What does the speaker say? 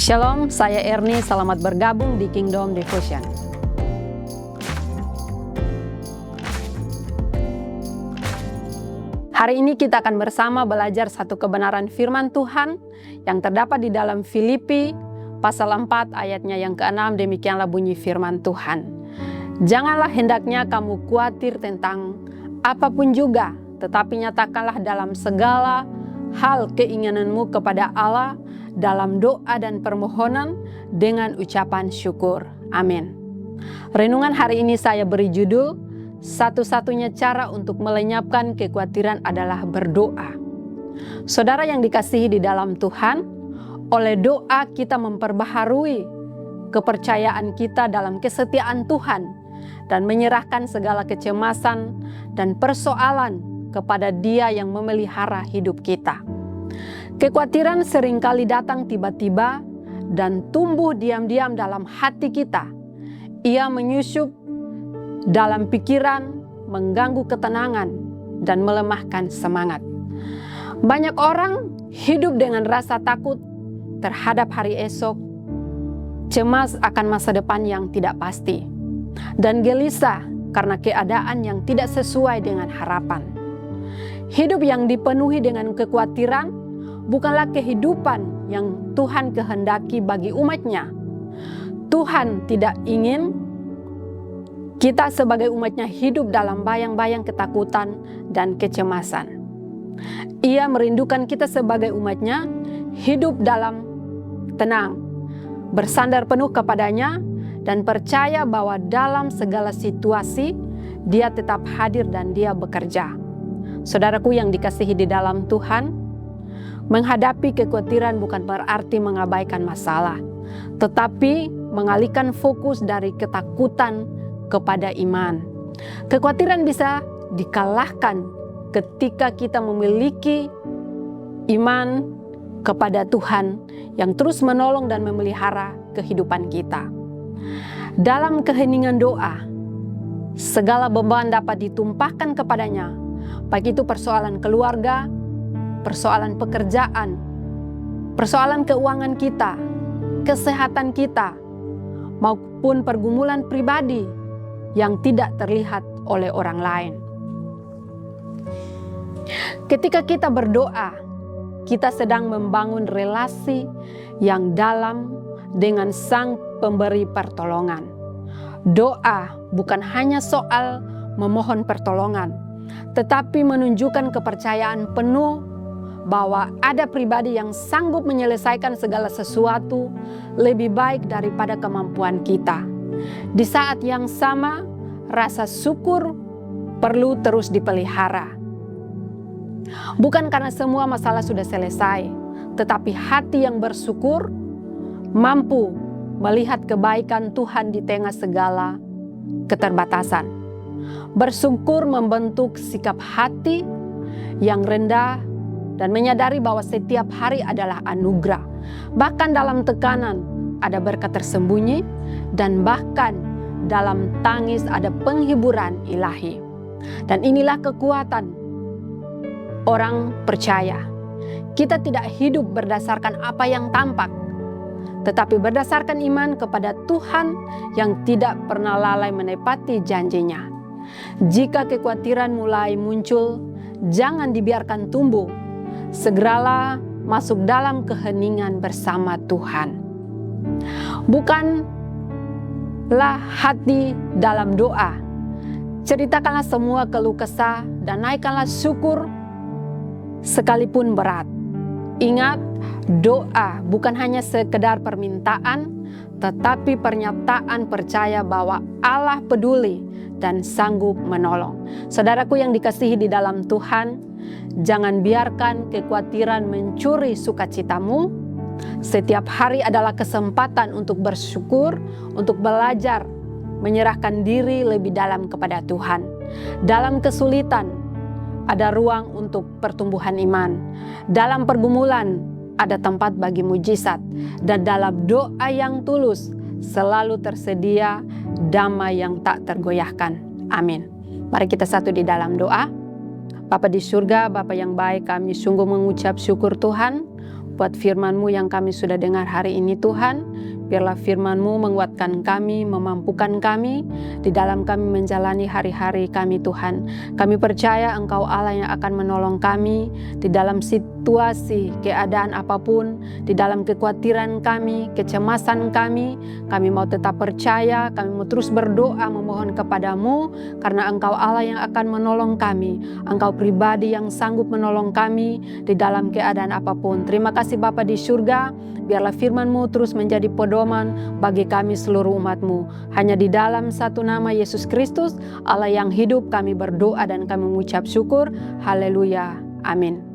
Shalom, saya Ernie, selamat bergabung di Kingdom Devotion. Hari ini kita akan bersama belajar satu kebenaran firman Tuhan yang terdapat di dalam Filipi pasal 4 ayatnya yang ke-6. Demikianlah bunyi firman Tuhan. Janganlah hendaknya kamu khawatir tentang apapun juga, tetapi nyatakanlah dalam segala hal keinginanmu kepada Allah dalam doa dan permohonan dengan ucapan syukur. Amin. Renungan hari ini saya beri judul, satu-satunya cara untuk melenyapkan kekhawatiran adalah berdoa. Saudara yang dikasihi di dalam Tuhan, oleh doa kita memperbaharui kepercayaan kita dalam kesetiaan Tuhan dan menyerahkan segala kecemasan dan persoalan kepada Dia yang memelihara hidup kita. Kekhawatiran seringkali datang tiba-tiba dan tumbuh diam-diam dalam hati kita. Ia menyusup dalam pikiran, mengganggu ketenangan, dan melemahkan semangat. Banyak orang hidup dengan rasa takut terhadap hari esok, cemas akan masa depan yang tidak pasti, dan gelisah karena keadaan yang tidak sesuai dengan harapan. Hidup yang dipenuhi dengan kekhawatiran bukanlah kehidupan yang Tuhan kehendaki bagi umat-Nya. Tuhan tidak ingin kita sebagai umat-Nya hidup dalam bayang-bayang ketakutan dan kecemasan. Ia merindukan kita sebagai umat-Nya hidup dalam tenang, bersandar penuh kepada-Nya, dan percaya bahwa dalam segala situasi Dia tetap hadir dan Dia bekerja. Saudaraku yang dikasihi di dalam Tuhan, menghadapi kekhawatiran bukan berarti mengabaikan masalah, tetapi mengalihkan fokus dari ketakutan kepada iman. Kekhawatiran bisa dikalahkan ketika kita memiliki iman kepada Tuhan yang terus menolong dan memelihara kehidupan kita. Dalam keheningan doa, segala beban dapat ditumpahkan kepadanya, baik itu persoalan keluarga, persoalan pekerjaan, persoalan keuangan kita, kesehatan kita, maupun pergumulan pribadi yang tidak terlihat oleh orang lain. Ketika kita berdoa, kita sedang membangun relasi yang dalam dengan Sang Pemberi pertolongan. Doa bukan hanya soal memohon pertolongan, tetapi menunjukkan kepercayaan penuh bahwa ada pribadi yang sanggup menyelesaikan segala sesuatu lebih baik daripada kemampuan kita. Di saat yang sama, rasa syukur perlu terus dipelihara. Bukan karena semua masalah sudah selesai, tetapi hati yang bersyukur mampu melihat kebaikan Tuhan di tengah segala keterbatasan. Bersyukur membentuk sikap hati yang rendah dan menyadari bahwa setiap hari adalah anugerah. Bahkan dalam tekanan ada berkat tersembunyi, dan bahkan dalam tangis ada penghiburan ilahi. Dan inilah kekuatan orang percaya. Kita tidak hidup berdasarkan apa yang tampak, tetapi berdasarkan iman kepada Tuhan yang tidak pernah lalai menepati janjinya. Jika kekhawatiran mulai muncul, jangan dibiarkan tumbuh. Segeralah masuk dalam keheningan bersama Tuhan. Bukanlah hati dalam doa. Ceritakanlah semua keluh kesah dan naikkanlah syukur sekalipun berat. Ingat, doa bukan hanya sekedar permintaan, tetapi pernyataan percaya bahwa Allah peduli dan sanggup menolong. Saudaraku yang dikasihi di dalam Tuhan, jangan biarkan kekhawatiran mencuri sukacitamu. Setiap hari adalah kesempatan untuk bersyukur, untuk belajar, menyerahkan diri lebih dalam kepada Tuhan. Dalam kesulitan, ada ruang untuk pertumbuhan iman. Dalam pergumulan, ada tempat bagi mujizat. Dan dalam doa yang tulus, selalu tersedia damai yang tak tergoyahkan. Amin. Mari kita satu di dalam doa. Bapa di surga, Bapa yang baik, kami sungguh mengucap syukur Tuhan buat firman-Mu yang kami sudah dengar hari ini Tuhan. Biarlah firman-Mu menguatkan kami, memampukan kami di dalam kami menjalani hari-hari kami Tuhan. Kami percaya Engkau Allah yang akan menolong kami di dalam situasi, keadaan apapun, di dalam kekhawatiran kami, kecemasan kami mau tetap percaya, kami mau terus berdoa memohon kepadamu karena Engkau Allah yang akan menolong kami. Engkau pribadi yang sanggup menolong kami di dalam keadaan apapun. Terima kasih Bapa di surga, biarlah firman-Mu terus menjadi pedoman bagi kami seluruh umat-Mu. Hanya di dalam satu nama Yesus Kristus, Allah yang hidup, kami berdoa dan kami mengucap syukur. Haleluya. Amin.